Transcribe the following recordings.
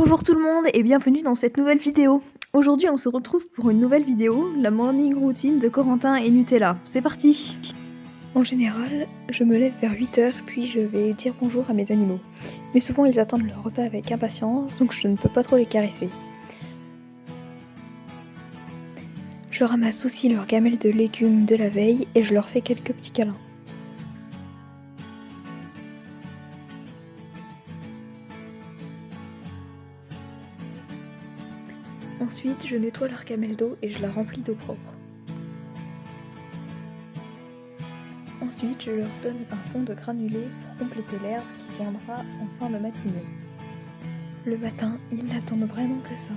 Bonjour tout le monde et bienvenue dans cette nouvelle vidéo. Aujourd'hui on se retrouve pour une nouvelle vidéo, la morning routine de Corentin et Nutella. C'est parti! En général, je me lève vers 8h puis je vais dire bonjour à mes animaux. Mais souvent ils attendent leur repas avec impatience donc je ne peux pas trop les caresser. Je ramasse aussi leurs gamelles de légumes de la veille et je leur fais quelques petits câlins. Ensuite, je nettoie leur gamelle d'eau et je la remplis d'eau propre. Ensuite, je leur donne un fond de granulé pour compléter l'herbe qui viendra en fin de matinée. Le matin, ils n'attendent vraiment que ça.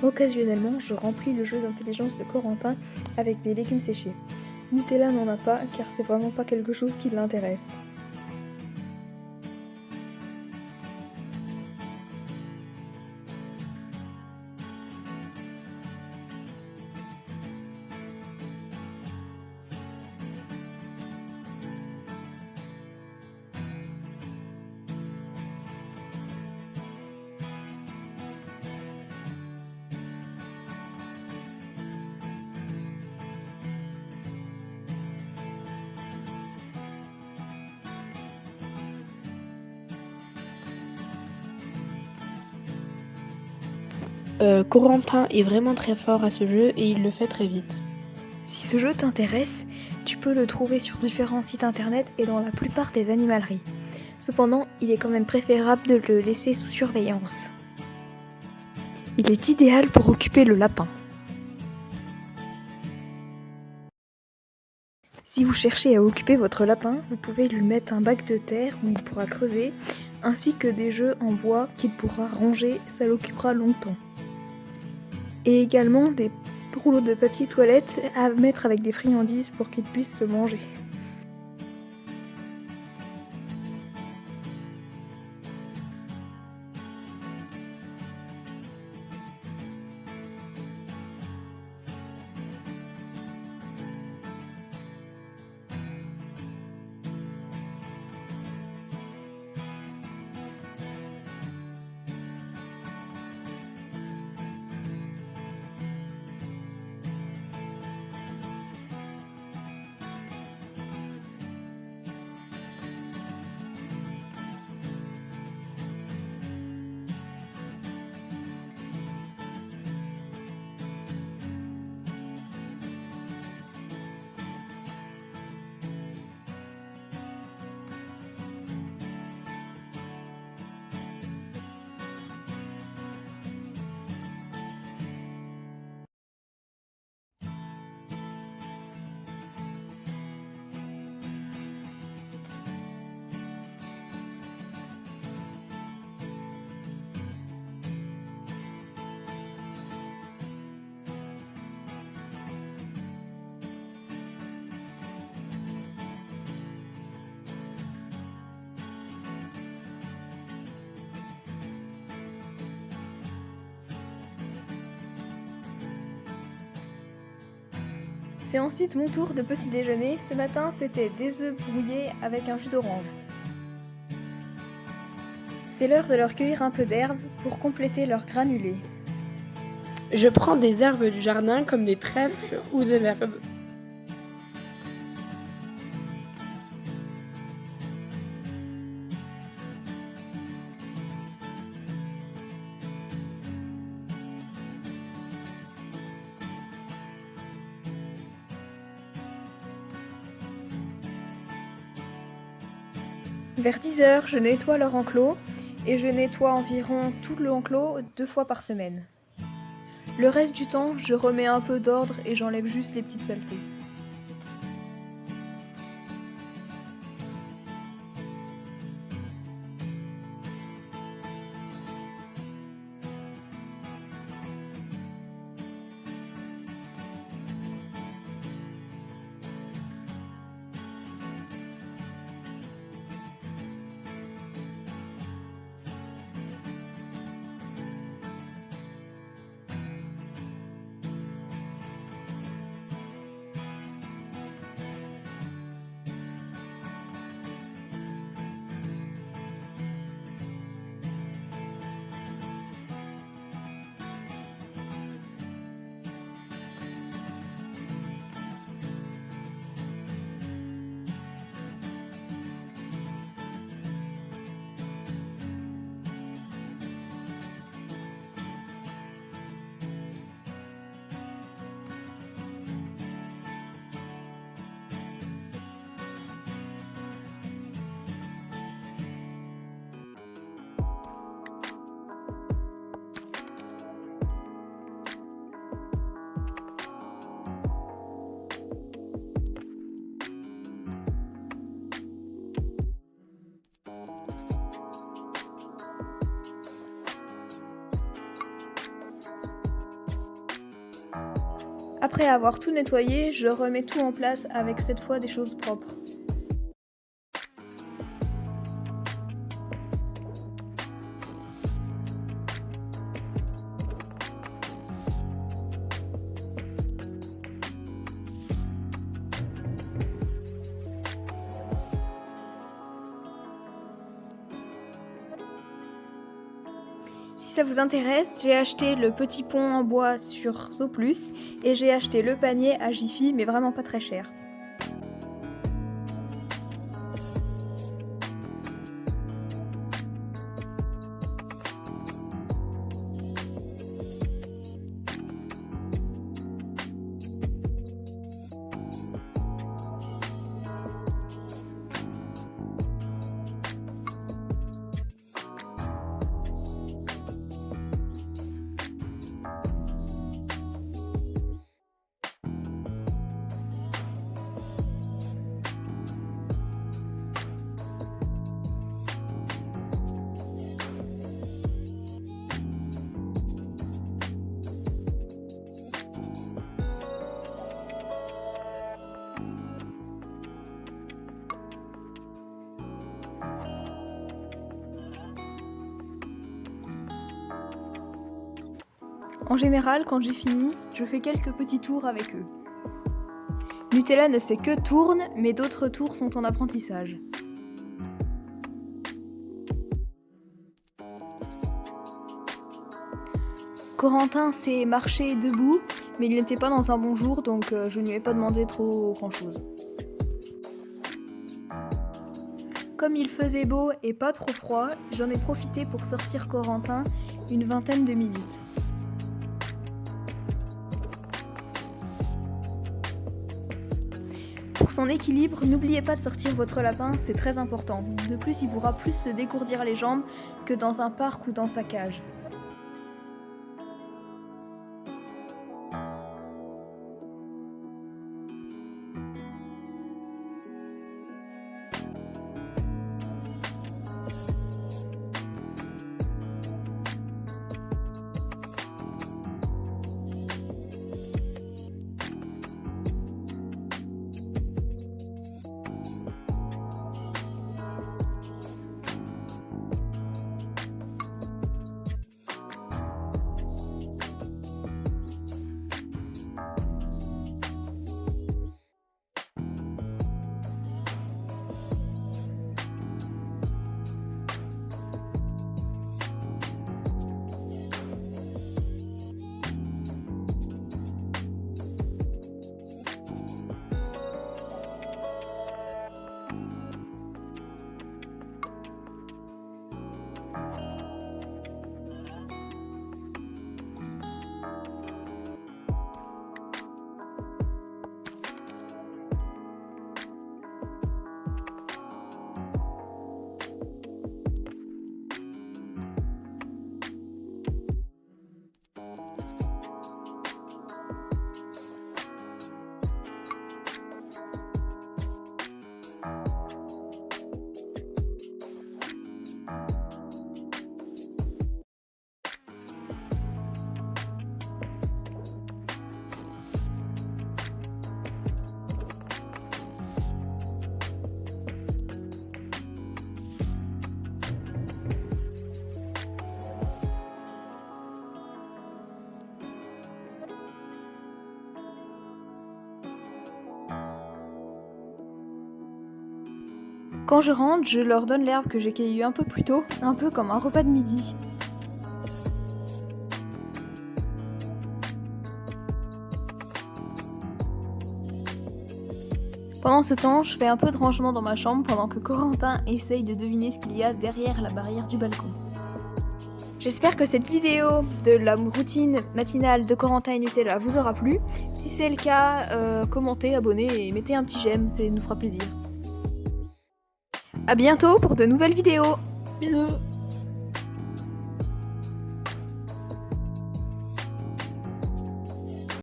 Occasionnellement, je remplis le jeu d'intelligence de Corentin avec des légumes séchés. Nutella n'en a pas car c'est vraiment pas quelque chose qui l'intéresse. Corentin est vraiment très fort à ce jeu et il le fait très vite. Si ce jeu t'intéresse, tu peux le trouver sur différents sites internet et dans la plupart des animaleries. Cependant, il est quand même préférable de le laisser sous surveillance. Il est idéal pour occuper le lapin. Si vous cherchez à occuper votre lapin, vous pouvez lui mettre un bac de terre où il pourra creuser, ainsi que des jeux en bois qu'il pourra ranger, ça l'occupera longtemps. Et également des rouleaux de papier toilette à mettre avec des friandises pour qu'il puisse le manger. C'est ensuite mon tour de petit déjeuner. Ce matin, c'était des œufs brouillés avec un jus d'orange. C'est l'heure de leur cueillir un peu d'herbe pour compléter leur granulé. Je prends des herbes du jardin comme des trèfles ou de l'herbe. Vers 10h, je nettoie leur enclos et je nettoie environ tout l'enclos 2 fois par semaine. Le reste du temps, je remets un peu d'ordre et j'enlève juste les petites saletés. Après avoir tout nettoyé, je remets tout en place avec cette fois des choses propres. Si ça vous intéresse, j'ai acheté le petit pont en bois sur Zooplus et j'ai acheté le panier à Jiffy, mais vraiment pas très cher. En général, quand j'ai fini, je fais quelques petits tours avec eux. Nutella ne sait que tourne, mais d'autres tours sont en apprentissage. Corentin sait marcher debout, mais il n'était pas dans un bon jour, donc je ne lui ai pas demandé trop grand-chose. Comme il faisait beau et pas trop froid, j'en ai profité pour sortir Corentin une vingtaine de minutes. Pour son équilibre, n'oubliez pas de sortir votre lapin, c'est très important. De plus, il pourra plus se dégourdir les jambes que dans un parc ou dans sa cage. Quand je rentre, je leur donne l'herbe que j'ai cueillie un peu plus tôt, un peu comme un repas de midi. Pendant ce temps, je fais un peu de rangement dans ma chambre pendant que Corentin essaye de deviner ce qu'il y a derrière la barrière du balcon. J'espère que cette vidéo de la routine matinale de Corentin et Nutella vous aura plu. Si c'est le cas, commentez, abonnez et mettez un petit j'aime, ça nous fera plaisir. A bientôt pour de nouvelles vidéos. Bisous.